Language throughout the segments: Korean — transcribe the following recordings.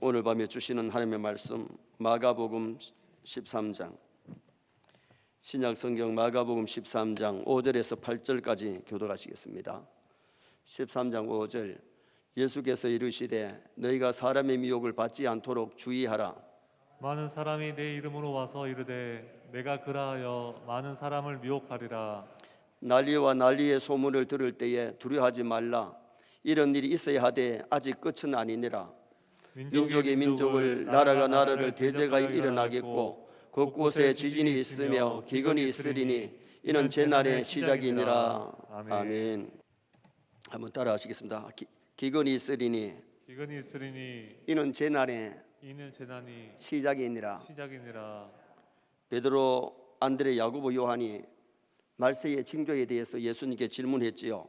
오늘 밤에 주시는 하나님의 말씀 마가복음 13장, 신약성경 마가복음 13장 5절에서 8절까지 교독하시겠습니다. 13장 5절, 예수께서 이르시되 너희가 사람의 미혹을 받지 않도록 주의하라. 많은 사람이 내 이름으로 와서 이르되 내가 그라하여 많은 사람을 미혹하리라. 난리와 난리의 소문을 들을 때에 두려워하지 말라. 이런 일이 있어야 하되 아직 끝은 아니니라. 민족이 민족을, 나라가 나라를 대적하여 일어나겠고 곳곳에 지진이 있으며 기근이 있으리니 이는 재난의 시작이니라. 아멘. 한번 따라하시겠습니다. 기근이 있으리니 이는 재난의 시작이니라. 베드로, 안드레, 야고보, 요한이 말세의 징조에 대해서 예수님께 질문했지요.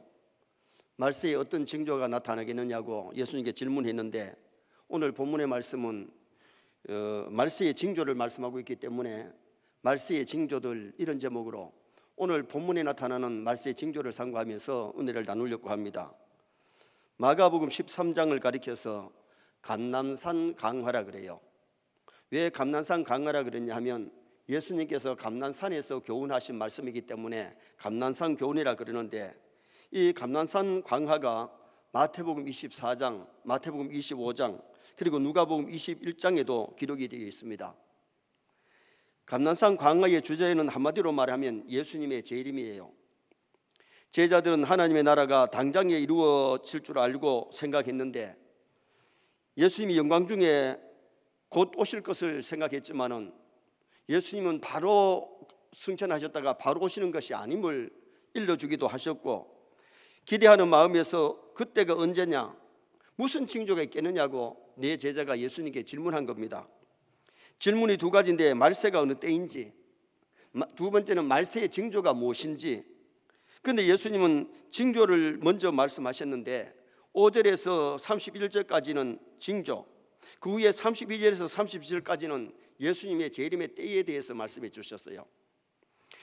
말세에 어떤 징조가 나타나겠느냐고 예수님께 질문했는데, 오늘 본문의 말씀은 말세의 징조를 말씀하고 있기 때문에 말세의 징조들, 이런 제목으로 오늘 본문에 나타나는 말세의 징조를 상고하면서 은혜를 나누려고 합니다. 마가복음 13장을 가리켜서 감난산 강화라 그래요. 왜 감난산 강화라 그랬냐 하면 예수님께서 감난산에서 교훈하신 말씀이기 때문에 감난산 교훈이라 그러는데, 이 감난산 강화가 마태복음 24장, 마태복음 25장, 그리고 누가복음 21장에도 기록이 되어 있습니다. 감난산 강화의 주제는 한마디로 말하면 예수님의 재림이에요. 제자들은 하나님의 나라가 당장에 이루어질 줄 알고 생각했는데, 예수님이 영광 중에 곧 오실 것을 생각했지만은 예수님은 바로 승천하셨다가 바로 오시는 것이 아님을 일러주기도 하셨고, 기대하는 마음에서 그때가 언제냐, 무슨 징조가 있겠느냐고 네 제자가 예수님께 질문한 겁니다. 질문이 두 가지인데, 말세가 어느 때인지, 두 번째는 말세의 징조가 무엇인지. 그런데 예수님은 징조를 먼저 말씀하셨는데 5절에서 31절까지는 징조, 그 후에 32절에서 37절까지는 예수님의 재림의 때에 대해서 말씀해 주셨어요.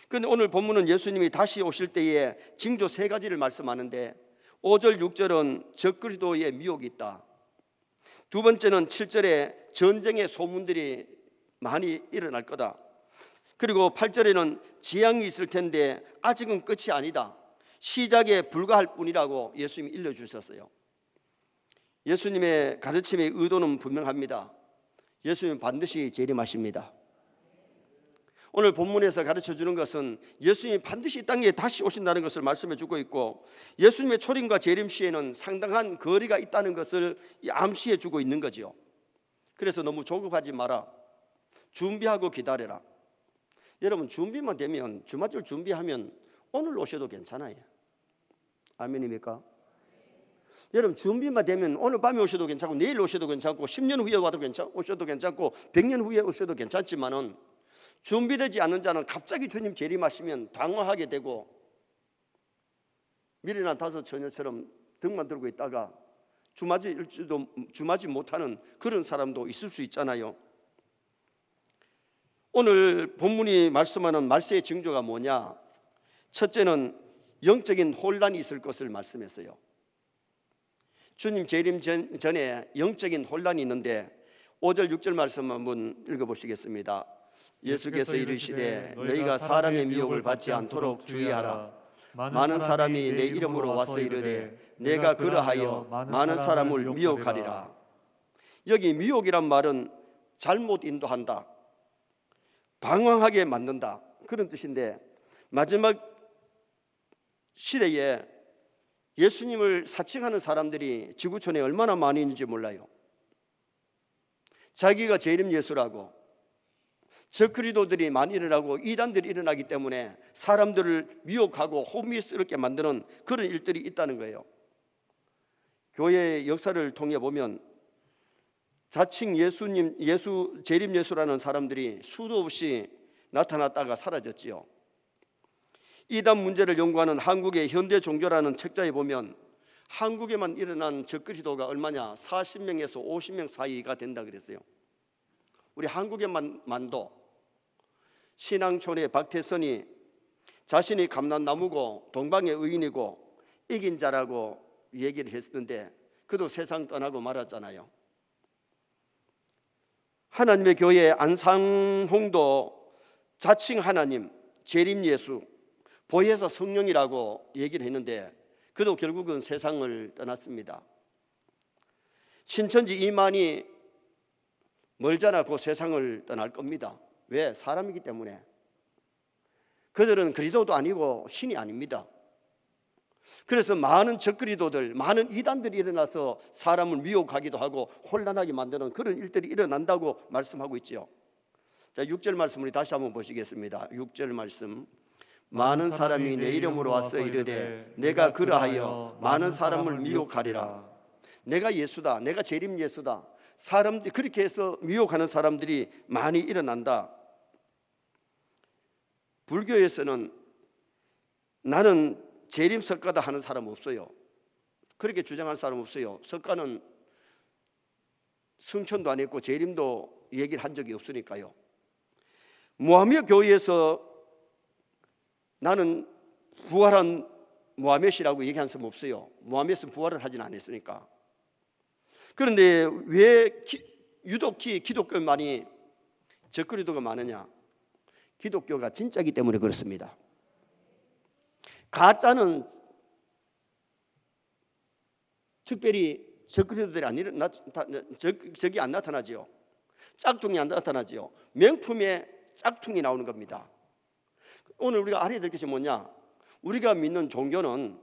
그런데 오늘 본문은 예수님이 다시 오실 때에 징조 세 가지를 말씀하는데, 5절 6절은 적그리스도의 미혹이 있다. 두 번째는 7절에 전쟁의 소문들이 많이 일어날 거다. 그리고 8절에는 재앙이 있을 텐데 아직은 끝이 아니다, 시작에 불과할 뿐이라고 예수님이 일러주셨어요. 예수님의 가르침의 의도는 분명합니다. 예수님은 반드시 재림하십니다. 오늘 본문에서 가르쳐주는 것은 예수님이 반드시 이 땅에 다시 오신다는 것을 말씀해주고 있고, 예수님의 초림과 재림 시에는 상당한 거리가 있다는 것을 암시해주고 있는 거죠. 그래서 너무 조급하지 마라. 준비하고 기다려라. 여러분, 준비만 되면, 주말줄 준비하면 오늘 오셔도 괜찮아요. 아멘입니까? 여러분, 준비만 되면 오늘 밤에 오셔도 괜찮고, 내일 오셔도 괜찮고, 10년 후에 오셔도 괜찮고, 100년 후에 오셔도 괜찮지만은, 준비되지 않은 자는 갑자기 주님 재림하시면 당황하게 되고 미련한 다섯 처녀처럼 등만 들고 있다가 주맞이 못하는 그런 사람도 있을 수 있잖아요. 오늘 본문이 말씀하는 말세의 징조가 뭐냐? 첫째는 영적인 혼란이 있을 것을 말씀했어요. 주님 재림 전에 영적인 혼란이 있는데 5절 6절 말씀 한번 읽어보시겠습니다. 예수께서 이르시되 너희가 사람의 미혹을 받지 않도록 주의하라. 많은 사람이 내 이름으로 와서 이르되 내가 그러하여 많은 사람을 미혹하리라. 여기 미혹이란 말은 잘못 인도한다, 방황하게 만든다, 그런 뜻인데, 마지막 시대에 예수님을 사칭하는 사람들이 지구촌에 얼마나 많이 있는지 몰라요. 자기가 재림 예수라고, 적그리스도들이 많이 일어나고 이단들이 일어나기 때문에 사람들을 미혹하고 혼미스럽게 만드는 그런 일들이 있다는 거예요. 교회의 역사를 통해 보면 자칭 예수 재림 예수라는 사람들이 수도 없이 나타났다가 사라졌지요. 이단 문제를 연구하는 한국의 현대 종교라는 책자에 보면 한국에만 일어난 적그리스도가 얼마냐, 40명에서 50명 사이가 된다 그랬어요. 우리 한국에만도 신앙촌의 박태선이 자신이 감람나무고 동방의 의인이고 이긴 자라고 얘기를 했는데 그도 세상 떠나고 말았잖아요. 하나님의 교회 안상홍도 자칭 하나님, 재림 예수, 보혜사 성령이라고 얘기를 했는데 그도 결국은 세상을 떠났습니다. 신천지 이만희 멀잖아 그 세상을 떠날 겁니다. 왜? 사람이기 때문에. 그들은 그리스도도 아니고 신이 아닙니다. 그래서 많은 적그리도들, 많은 이단들이 일어나서 사람을 미혹하기도 하고 혼란하게 만드는 그런 일들이 일어난다고 말씀하고 있죠. 자, 6절 말씀 우리 다시 한번 보시겠습니다. 6절 말씀. 많은 사람이 내 이름으로 와서 이르되 내가 그러하여 많은 사람을 미혹하리라. 내가 예수다, 내가 재림 예수다. 사람들이 그렇게 해서 미혹하는 사람들이 많이 일어난다. 불교에서는 나는 재림 석가다 하는 사람 없어요. 그렇게 주장할 사람 없어요. 석가는 승천도 안 했고 재림도 얘기를 한 적이 없으니까요. 무하메 교회에서 나는 부활한 무하메시라고 얘기한 사람 없어요. 무하메는 부활을 하진 않았으니까. 그런데 왜 유독히 기독교만이 적그리도가 많으냐? 기독교가 진짜이기 때문에 그렇습니다. 가짜는 특별히 적그리도들이 적이 안 나타나지요. 짝퉁이 안 나타나지요. 명품의 짝퉁이 나오는 겁니다. 오늘 우리가 알아야 될 것이 뭐냐? 우리가 믿는 종교는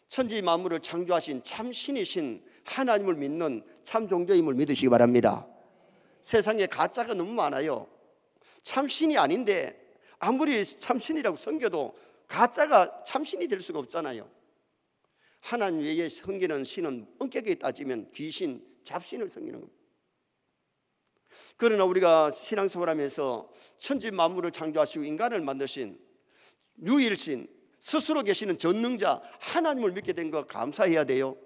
천지 만물을 창조하신 참 신이신 하나님을 믿는 참 종교임을 믿으시기 바랍니다. 세상에 가짜가 너무 많아요. 참 신이 아닌데 아무리 참 신이라고 섬겨도 가짜가 참 신이 될 수가 없잖아요. 하나님 외에 섬기는 신은 엄격하게 따지면 귀신, 잡신을 섬기는 겁니다. 그러나 우리가 신앙생활하면서 천지 만물을 창조하시고 인간을 만드신 유일신, 스스로 계시는 전능자 하나님을 믿게 된 거 감사해야 돼요.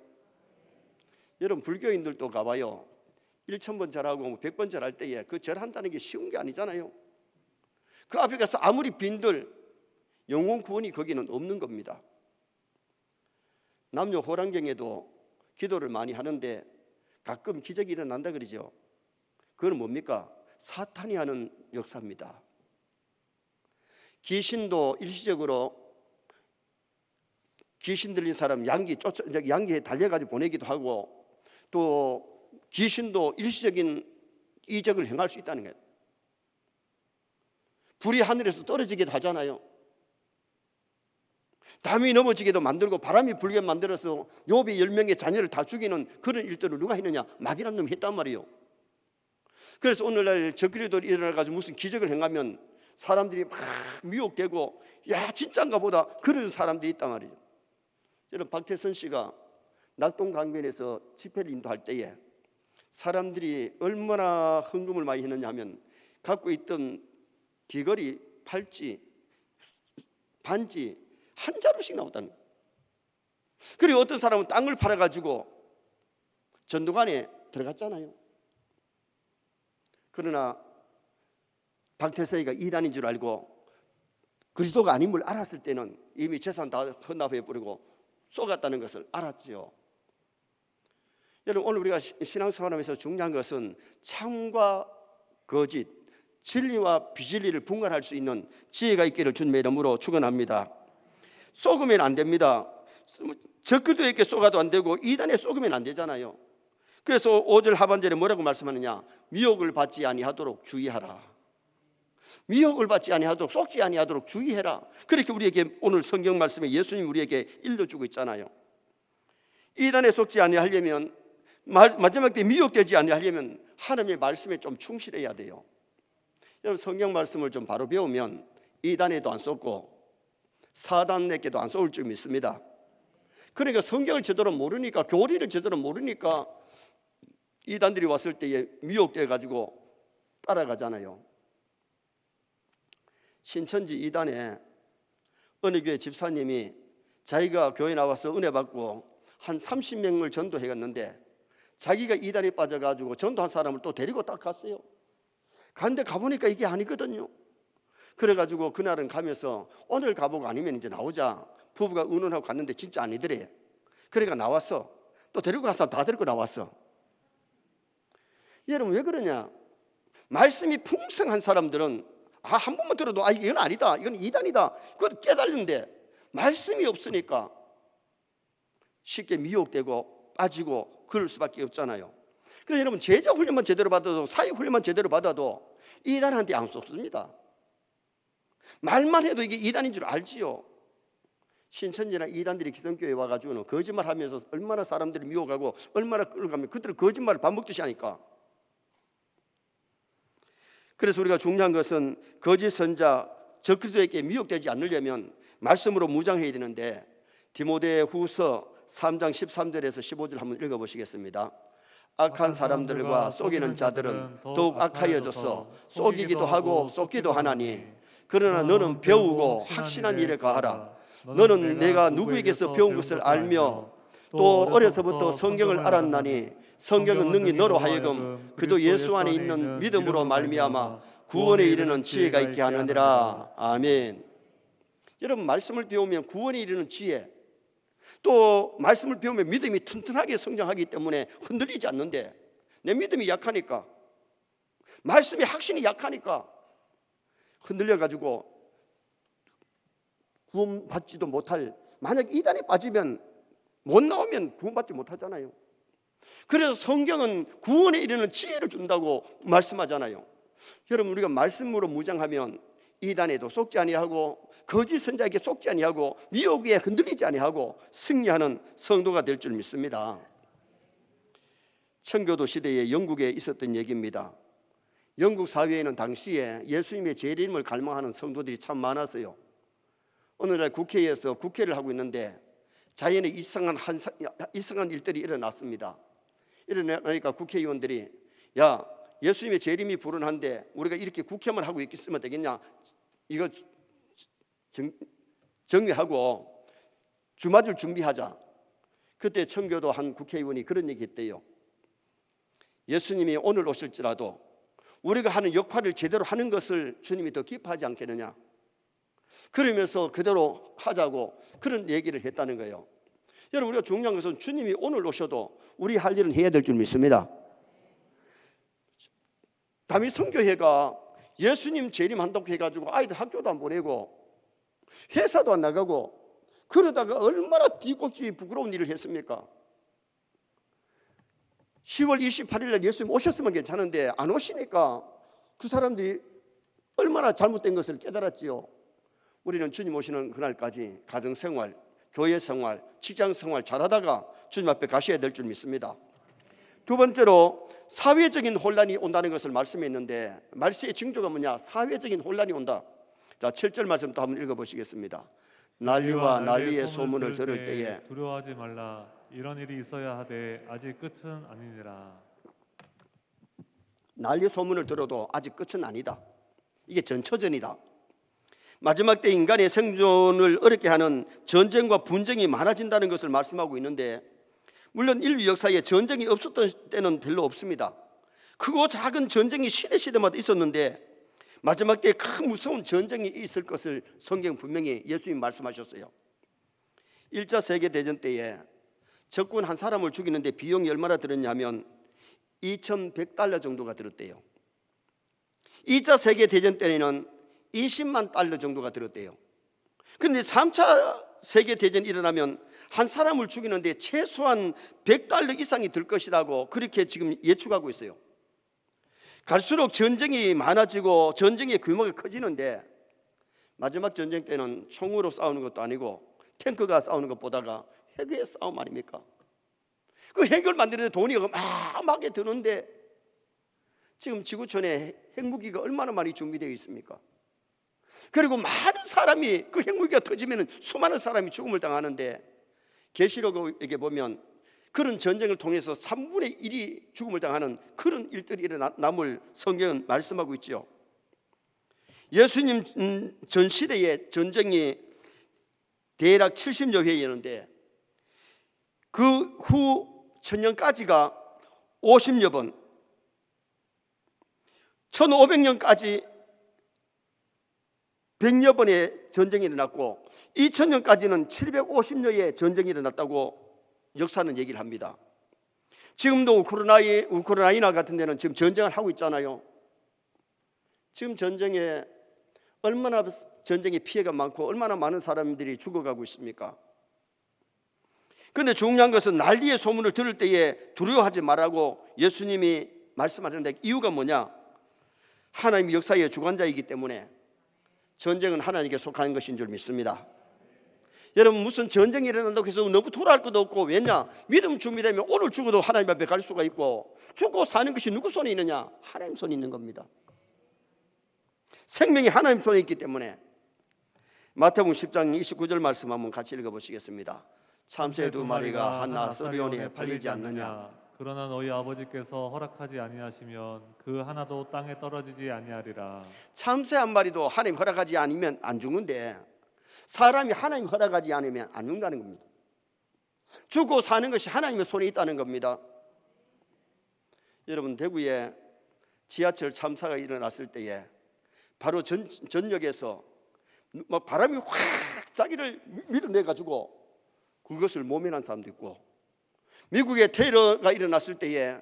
여러분 불교인들도 가봐요. 1000번 절하고 100번 절할 때에 그 절한다는 게 쉬운 게 아니잖아요. 그 앞에 가서 아무리 빈들 영혼 구원이 거기는 없는 겁니다. 남녀 호랑경에도 기도를 많이 하는데 가끔 기적이 일어난다 그러죠. 그건 뭡니까? 사탄이 하는 역사입니다. 귀신도 일시적으로 귀신 들린 사람 양기에 달려가지고 보내기도 하고 또 귀신도 일시적인 이적을 행할 수 있다는 거예요. 불이 하늘에서 떨어지기도 하잖아요. 담이 넘어지게도 만들고 바람이 불게 만들어서 욥이 10명의 자녀를 다 죽이는 그런 일들을 누가 했느냐? 마귀란 놈이 했단 말이에요. 그래서 오늘날 적그리스도들이 일어나가지고 무슨 기적을 행하면 사람들이 막 미혹되고 야 진짜인가 보다 그런 사람들이 있단 말이죠. 여러분 박태선 씨가 낙동강변에서 집회를 인도할 때에 사람들이 얼마나 헌금을 많이 했느냐 하면 갖고 있던 귀걸이, 팔찌, 반지 한 자루씩 나왔다는 거예요. 그리고 어떤 사람은 땅을 팔아가지고 전도관에 들어갔잖아요. 그러나 박태서이가 이단인 줄 알고 그리스도가 아님을 알았을 때는 이미 재산 다 헌납해버리고 쏘갔다는 것을 알았죠. 여러분 오늘 우리가 신앙생활하면서 중요한 것은 참과 거짓, 진리와 비진리를 분간할 수 있는 지혜가 있기를 주님의 이름으로 축원합니다. 쏘으면 안 됩니다. 적그리스도에게 쏘가도 안 되고 이단에 쏘으면 안 되잖아요. 그래서 5절 하반절에 뭐라고 말씀하느냐? 미혹을 받지 아니하도록 주의하라. 미혹을 받지 아니하도록 속지 아니하도록 주의해라. 그렇게 우리에게 오늘 성경 말씀에 예수님 우리에게 일러주고 있잖아요. 이단에 속지 아니하려면 마지막 때 미혹되지 아니하려면 하나님의 말씀에 좀 충실해야 돼요. 여러분 성경 말씀을 좀 바로 배우면 이단에도 안 속고 사단에게도 안 쏠 줄 믿습니다. 그러니까 성경을 제대로 모르니까 교리를 제대로 모르니까 이단들이 왔을 때에 미혹돼 가지고 따라가잖아요. 신천지 이단에 어느 교회 집사님이 자기가 교회 나와서 은혜 받고 한 30명을 전도해 갔는데 자기가 이단에 빠져가지고 전도한 사람을 또 데리고 딱 갔어요. 갔는데 가보니까 이게 아니거든요. 그래가지고 그날은 가면서 오늘 가보고 아니면 이제 나오자 부부가 의논하고 갔는데 진짜 아니더래. 그러니까 나왔어. 또 데리고 가서 다 데리고 나왔어. 여러분 왜 그러냐? 말씀이 풍성한 사람들은 한 번만 들어도 이건 아니다, 이건 이단이다, 그걸 깨달는데 말씀이 없으니까 쉽게 미혹되고 빠지고 그럴 수밖에 없잖아요. 그래서 여러분, 제자 훈련만 제대로 받아도, 사역 훈련만 제대로 받아도 이단한테 안 속습니다. 말만 해도 이게 이단인 줄 알지요. 신천지나 이단들이 기성교회에 와가지고는 거짓말하면서 얼마나 사람들이 미혹하고 얼마나 끌어가면 그들은 거짓말을 밥 먹듯이 하니까. 그래서 우리가 중요한 것은 거짓 선자 적그리스도에게 미혹되지 않으려면 말씀으로 무장해야 되는데, 디모데 후서 3장 13절에서 15절 한번 읽어보시겠습니다. 악한 사람들과 속이는 자들은 더욱 악하여져서 속이기도 하고 속기도 하나니, 그러나 너는 배우고 확신한 일에 가하라. 너는 내가 누구에게서 배운 것을 알며 또 어려서부터 성경을 알았나니, 성경은 능히 너로 하여금 그도 예수 안에 있는 믿음으로 말미암아 구원에 이르는 지혜가 있게 하느니라. 아멘. 여러분, 말씀을 배우면 구원에 이르는 지혜, 또 말씀을 배우면 믿음이 튼튼하게 성장하기 때문에 흔들리지 않는데, 내 믿음이 약하니까, 말씀이 확신이 약하니까 흔들려가지고 구원받지도 못할, 만약 이단에 빠지면 못 나오면 구원받지 못하잖아요. 그래서 성경은 구원에 이르는 지혜를 준다고 말씀하잖아요. 여러분, 우리가 말씀으로 무장하면 이단에도 속지 아니하고 거짓 선자에게 속지 아니하고 미혹에 흔들리지 아니하고 승리하는 성도가 될 줄 믿습니다. 청교도 시대에 영국에 있었던 얘기입니다. 영국 사회에는 당시에 예수님의 재림을 갈망하는 성도들이 참 많았어요. 오늘날 국회에서 국회를 하고 있는데 자연의 이상한 일들이 일어났습니다. 일어나니까 국회의원들이, 야, 예수님의 재림이 불운한데 우리가 이렇게 국회만 하고 있으면 되겠냐, 이거 정리하고 주맞을 준비하자. 그때 청교도 한 국회의원이 그런 얘기 했대요. 예수님이 오늘 오실지라도 우리가 하는 역할을 제대로 하는 것을 주님이 더 기뻐하지 않겠느냐, 그러면서 그대로 하자고 그런 얘기를 했다는 거예요. 여러분, 우리가 중요한 것은 주님이 오늘 오셔도 우리 할 일은 해야 될 줄 믿습니다. 다윗 선교회가 예수님 재림한다고 해가지고 아이들 학교도 안 보내고 회사도 안 나가고 그러다가 얼마나 뒤꼽지 부끄러운 일을 했습니까? 10월 28일 날 예수님 오셨으면 괜찮은데 안 오시니까 그 사람들이 얼마나 잘못된 것을 깨달았지요. 우리는 주님 오시는 그날까지 가정생활, 교회생활, 직장생활 잘하다가 주님 앞에 가셔야 될 줄 믿습니다. 두 번째로 사회적인 혼란이 온다는 것을 말씀했는데, 말세의 징조가 뭐냐? 사회적인 혼란이 온다. 자, 7절 말씀 또 한번 읽어보시겠습니다. 난리와 난리의 소문을 들을 때에 두려워하지 말라. 이런 일이 있어야 하되 아직 끝은 아니니라. 난리 소문을 들어도 아직 끝은 아니다. 이게 전초전이다. 마지막 때 인간의 생존을 어렵게 하는 전쟁과 분쟁이 많아진다는 것을 말씀하고 있는데, 물론 인류 역사에 전쟁이 없었던 때는 별로 없습니다. 크고 작은 전쟁이 시대마다 있었는데 마지막 때 큰 무서운 전쟁이 있을 것을 성경 분명히 예수님 말씀하셨어요. 1차 세계대전 때에 적군 한 사람을 죽이는데 비용이 얼마나 들었냐면 2,100달러 정도가 들었대요. 2차 세계대전 때에는 20만 달러 정도가 들었대요. 그런데 3차 세계대전이 일어나면 한 사람을 죽이는데 최소한 100달러 이상이 들 것이라고 그렇게 지금 예측하고 있어요. 갈수록 전쟁이 많아지고 전쟁의 규모가 커지는데, 마지막 전쟁 때는 총으로 싸우는 것도 아니고 탱크가 싸우는 것보다가 핵의 싸움 아닙니까? 그 핵을 만드는데 돈이 어마어마하게 드는데 지금 지구촌에 핵무기가 얼마나 많이 준비되어 있습니까? 그리고 많은 사람이 그 핵무기가 터지면 수많은 사람이 죽음을 당하는데, 계시록에 보면 그런 전쟁을 통해서 3분의 1이 죽음을 당하는 그런 일들이 일어남을 성경은 말씀하고 있죠. 예수님 전 시대의 전쟁이 대략 70여 회였는데 그 후 천년까지가 50여 번, 1500년까지 100여 번의 전쟁이 일어났고 2000년까지는 750여의 전쟁이 일어났다고 역사는 얘기를 합니다. 지금도 우크라이나 같은 데는 지금 전쟁을 하고 있잖아요. 지금 전쟁에 얼마나 전쟁의 피해가 많고 얼마나 많은 사람들이 죽어가고 있습니까? 그런데 중요한 것은 난리의 소문을 들을 때에 두려워하지 말라고 예수님이 말씀하셨는데, 이유가 뭐냐? 하나님이 역사의 주관자이기 때문에 전쟁은 하나님께 속한 것인 줄 믿습니다. 여러분, 무슨 전쟁이 일어난다고 해서 너무 토로할 것도 없고, 왜냐? 믿음 준비되면 오늘 죽어도 하나님 앞에 갈 수가 있고, 죽고 사는 것이 누구 손에 있느냐? 하나님 손에 있는 겁니다. 생명이 하나님 손에 있기 때문에. 마태복음 10장 29절 말씀 한번 같이 읽어보시겠습니다. 참새 두 마리가 한나 서리온에 팔리지 않느냐? 그러나 너희 아버지께서 허락하지 아니하시면 그 하나도 땅에 떨어지지 아니하리라. 참새 한 마리도 하나님 허락하지 않으면 안 죽는데, 사람이 하나님 허락하지 않으면 안 죽는다는 겁니다. 죽고 사는 것이 하나님의 손에 있다는 겁니다. 여러분, 대구에 지하철 참사가 일어났을 때에 바로 전역에서 막 바람이 확 자기를 밀어내가지고 그것을 모면한 사람도 있고, 미국에 테러가 일어났을 때에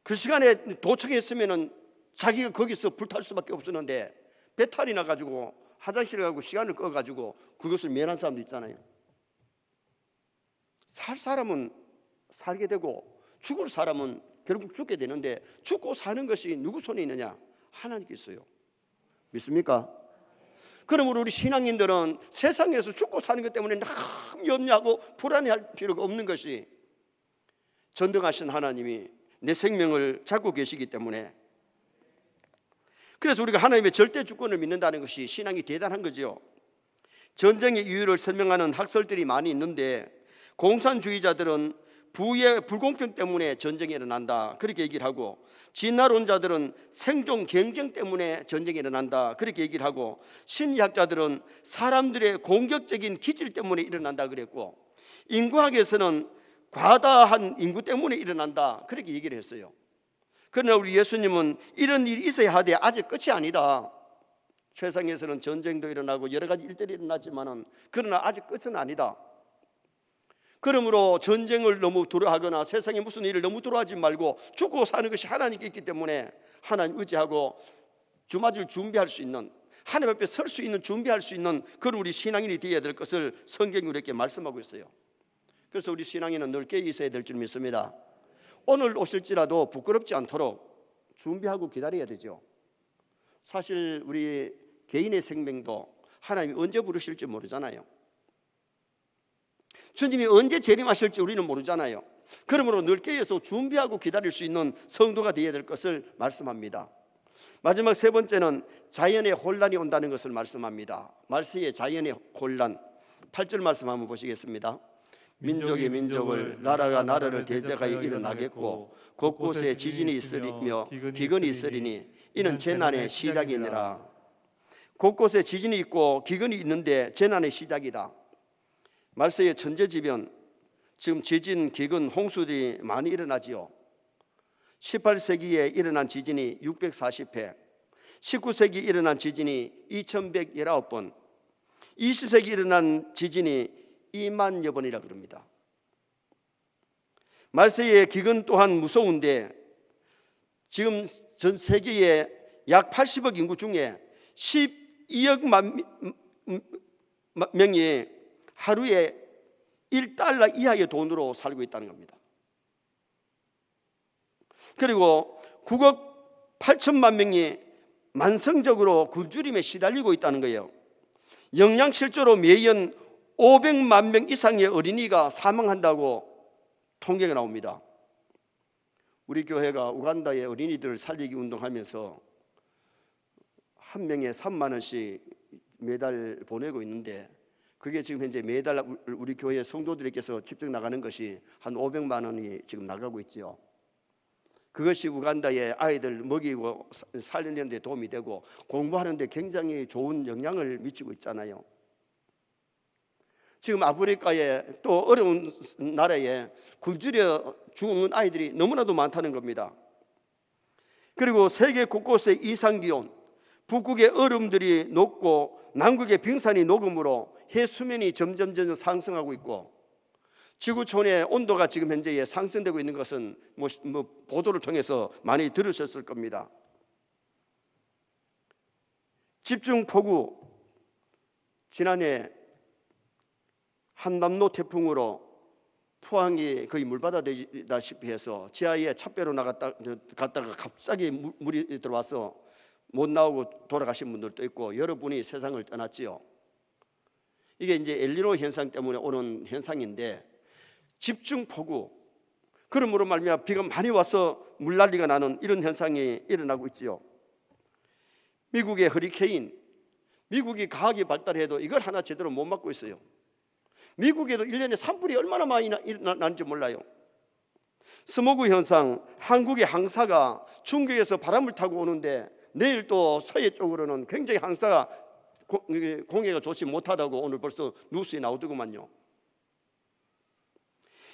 그 시간에 도착했으면은 자기가 거기서 불탈 수밖에 없었는데 배탈이 나가지고 화장실에 가고 시간을 꺼가지고 그것을 면한 사람도 있잖아요. 살 사람은 살게 되고 죽을 사람은 결국 죽게 되는데, 죽고 사는 것이 누구 손에 있느냐? 하나님께 있어요. 믿습니까? 그러므로 우리 신앙인들은 세상에서 죽고 사는 것 때문에 너무 염려하고 불안해할 필요가 없는 것이, 전능하신 하나님이 내 생명을 잡고 계시기 때문에. 그래서 우리가 하나님의 절대 주권을 믿는다는 것이 신앙이 대단한 거죠. 전쟁의 이유를 설명하는 학설들이 많이 있는데, 공산주의자들은 부의 불공평 때문에 전쟁이 일어난다 그렇게 얘기를 하고, 진화론자들은 생존 경쟁 때문에 전쟁이 일어난다 그렇게 얘기를 하고, 심리학자들은 사람들의 공격적인 기질 때문에 일어난다 그랬고, 인구학에서는 과다한 인구 때문에 일어난다 그렇게 얘기를 했어요. 그러나 우리 예수님은 이런 일이 있어야 하되 아직 끝이 아니다. 세상에서는 전쟁도 일어나고 여러 가지 일들이 일어나지만은 그러나 아직 끝은 아니다. 그러므로 전쟁을 너무 두려워하거나 세상에 무슨 일을 너무 두려워하지 말고 죽고 사는 것이 하나님께 있기 때문에 하나님 의지하고 주맞을 준비할 수 있는, 하나님 앞에 설 수 있는, 준비할 수 있는 그런 우리 신앙인이 되어야 될 것을 성경이 우리에게 말씀하고 있어요. 그래서 우리 신앙인은 늘 깨어 있어야 될 줄 믿습니다. 오늘 오실지라도 부끄럽지 않도록 준비하고 기다려야 되죠. 사실 우리 개인의 생명도 하나님이 언제 부르실지 모르잖아요. 주님이 언제 재림하실지 우리는 모르잖아요. 그러므로 늘 깨어서 준비하고 기다릴 수 있는 성도가 되어야 될 것을 말씀합니다. 마지막 세 번째는 자연의 혼란이 온다는 것을 말씀합니다. 말세의 자연의 혼란, 8절 말씀 한번 보시겠습니다. 민족이 민족을, 나라가 나라를 대적하여 일어나겠고 곳곳에 지진이 있으리며 기근이 있으리니 이는 재난의 시작이니라. 곳곳에 지진이 있고 기근이 있는데 재난의 시작이다. 말세의 천재지변, 지금 지진, 기근, 홍수들이 많이 일어나지요. 18세기에 일어난 지진이 640회, 19세기 일어난 지진이 2119번, 20세기 일어난 지진이 2만여 번이라 그럽니다. 말세의 기근 또한 무서운데, 지금 전 세계의 약 80억 인구 중에 12억 명이 하루에 1달러 이하의 돈으로 살고 있다는 겁니다. 그리고 9억 8천만 명이 만성적으로 굶주림에 시달리고 있다는 거예요. 영양실조로 매년 500만 명 이상의 어린이가 사망한다고 통계가 나옵니다. 우리 교회가 우간다의 어린이들 살리기 운동하면서 한 명에 3만 원씩 매달 보내고 있는데, 그게 지금 현재 매달 우리 교회 성도들에게서 직접 나가는 것이 한 500만 원이 지금 나가고 있죠. 그것이 우간다의 아이들 먹이고 살리는 데 도움이 되고 공부하는 데 굉장히 좋은 영향을 미치고 있잖아요. 지금 아프리카에 또 어려운 나라에 굶주려 죽는 아이들이 너무나도 많다는 겁니다. 그리고 세계 곳곳의 이상기온, 북극의 얼음들이 녹고 남극의 빙산이 녹음으로 해수면이 점점 상승하고 있고, 지구촌의 온도가 지금 현재 상승되고 있는 것은 뭐 보도를 통해서 많이 들으셨을 겁니다. 집중폭우, 지난해 한남노 태풍으로 포항이 거의 물바다 되다시피 해서 지하에 찻배로 갔다가 갑자기 물이 들어와서 못 나오고 돌아가신 분들도 있고 여러분이 세상을 떠났지요. 이게 이제 엘니노 현상 때문에 오는 현상인데, 집중폭우, 그러므로 말미암아 비가 많이 와서 물난리가 나는 이런 현상이 일어나고 있지요. 미국의 허리케인, 미국이 과학이 발달해도 이걸 하나 제대로 못 막고 있어요. 미국에도 1년에 산불이 얼마나 많이 나는지 몰라요. 스모그 현상, 한국의 항사가 중국에서 바람을 타고 오는데 내일 또 서해 쪽으로는 굉장히 항사가 공해가 좋지 못하다고 오늘 벌써 뉴스에 나오더구만요.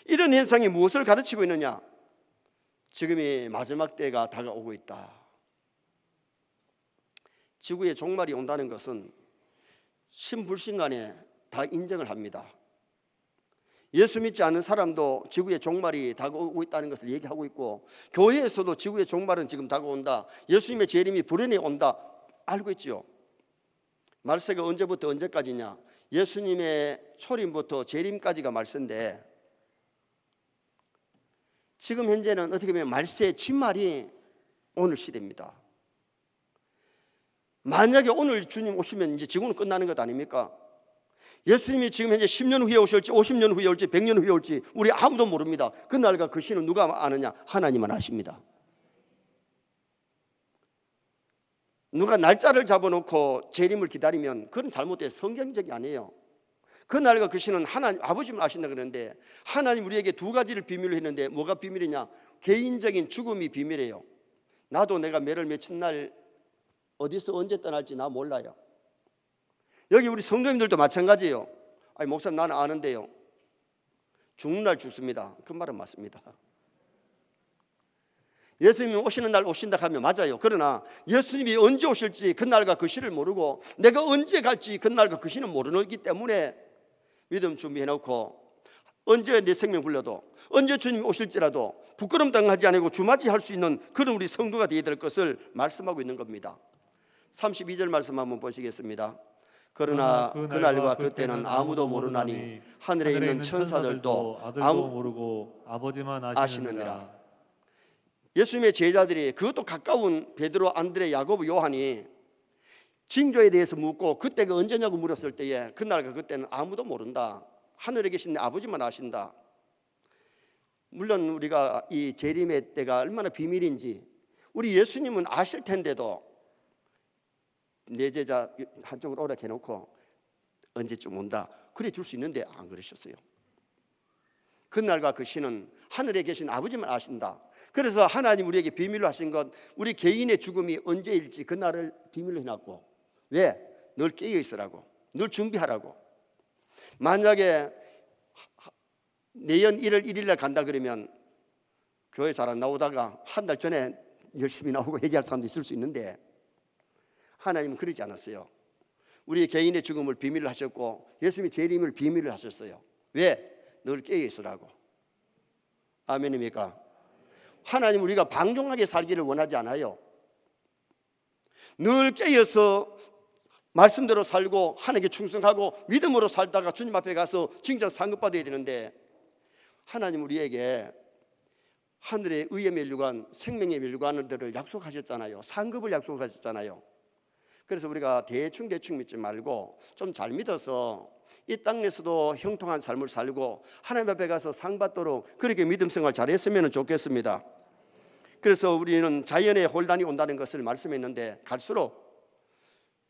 이런 현상이 무엇을 가르치고 있느냐? 지금이 마지막 때가 다가오고 있다. 지구의 종말이 온다는 것은 신불신간에 다 인정을 합니다. 예수 믿지 않는 사람도 지구의 종말이 다가오고 있다는 것을 얘기하고 있고, 교회에서도 지구의 종말은 지금 다가온다, 예수님의 재림이 불현에 온다 알고 있지요. 말세가 언제부터 언제까지냐? 예수님의 초림부터 재림까지가 말세인데, 지금 현재는 어떻게 보면 말세의 진말이 오늘 시대입니다. 만약에 오늘 주님 오시면 이제 지구는 끝나는 것 아닙니까? 예수님이 지금 현재 10년 후에 오실지 50년 후에 올지 100년 후에 올지 우리 아무도 모릅니다. 그날과 그 시는 누가 아느냐? 하나님만 아십니다. 누가 날짜를 잡아놓고 재림을 기다리면 그건 잘못돼서 성경적이 아니에요. 그날과 그 시는 하나님 아버지만 아신다 그러는데, 하나님 우리에게 두 가지를 비밀로 했는데 뭐가 비밀이냐? 개인적인 죽음이 비밀이에요. 나도 내가 매를 맺힌 날 어디서 언제 떠날지 나 몰라요. 여기 우리 성도님들도 마찬가지예요. 아니 목사님 나는 아는데요. 죽는 날 죽습니다. 그 말은 맞습니다. 예수님이 오시는 날 오신다 하면 맞아요. 그러나 예수님이 언제 오실지 그날과 그 시를 모르고 내가 언제 갈지 그날과 그 시는 모르기 때문에 믿음 준비해놓고 언제 내 생명 불려도 언제 주님이 오실지라도 부끄럼 당하지 않고 주맞이할 수 있는 그런 우리 성도가 되어야 될 것을 말씀하고 있는 겁니다. 32절 말씀 한번 보시겠습니다. 그러나 그날과 그때는 아무도 모르나니 하늘에 있는 천사들도 아들도 모르고 아버지만 아시느니라. 예수님의 제자들이, 그것도 가까운 베드로, 안드레, 야고보, 요한이 징조에 대해서 묻고 그때가 언제냐고 물었을 때에 그날과 그때는 아무도 모른다. 하늘에 계신 내 아버지만 아신다. 물론 우리가 이 재림의 때가 얼마나 비밀인지 우리 예수님은 아실 텐데도 내 제자 한쪽으로 오라 해놓고 언제쯤 온다 그래 줄 수 있는데 안 그러셨어요. 그날과 그 시는 하늘에 계신 아버지만 아신다. 그래서 하나님 우리에게 비밀로 하신 것, 우리 개인의 죽음이 언제일지 그날을 비밀로 해놨고, 왜? 늘 깨어 있으라고, 늘 준비하라고. 만약에 내년 1월 1일 날 간다 그러면 교회 잘 안 나오다가 한 달 전에 열심히 나오고 얘기할 사람도 있을 수 있는데, 하나님은 그러지 않았어요. 우리 개인의 죽음을 비밀로 하셨고 예수님이 재림을 비밀로 하셨어요. 왜? 늘 깨어 있으라고. 아멘입니까? 하나님 우리가 방종하게 살기를 원하지 않아요. 늘 깨어서 말씀대로 살고 하나님께 충성하고 믿음으로 살다가 주님 앞에 가서 진정 상급받아야 되는데, 하나님 우리에게 하늘의 의의 멸류관, 생명의 멸류관들을 약속하셨잖아요. 상급을 약속하셨잖아요. 그래서 우리가 대충 믿지 말고 좀 잘 믿어서 이 땅에서도 형통한 삶을 살고 하나님 앞에 가서 상 받도록 그렇게 믿음 생활 잘했으면 좋겠습니다. 그래서 우리는 자연의 혼란이 온다는 것을 말씀했는데, 갈수록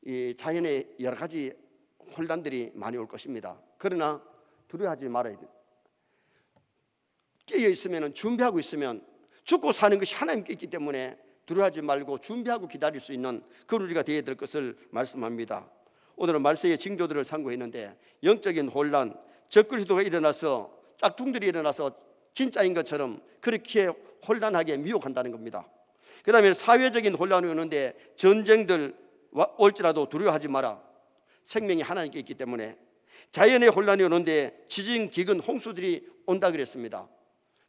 이 자연의 여러 가지 혼란들이 많이 올 것입니다. 그러나 두려워하지 말아야 돼요. 깨어 있으면, 준비하고 있으면 죽고 사는 것이 하나님께 있기 때문에 두려워하지 말고 준비하고 기다릴 수 있는 그런 우리가 되어야 될 것을 말씀합니다. 오늘은 말세의 징조들을 상고했는데, 영적인 혼란, 적그리스도가 일어나서 짝퉁들이 일어나서 진짜인 것처럼 그렇게 혼란하게 미혹한다는 겁니다. 그 다음에 사회적인 혼란이 오는데, 전쟁들 올지라도 두려워하지 마라. 생명이 하나님께 있기 때문에. 자연의 혼란이 오는데 지진, 기근, 홍수들이 온다 그랬습니다.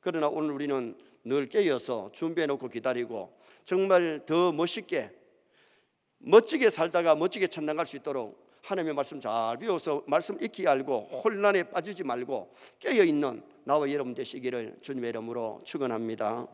그러나 오늘 우리는 늘 깨어서 준비해놓고 기다리고 정말 더 멋있게 멋지게 살다가 멋지게 천당 갈 수 있도록 하나님의 말씀 잘 배워서 말씀 익히 알고 혼란에 빠지지 말고 깨어있는 나와 여러분 되시기를 주님의 이름으로 축원합니다.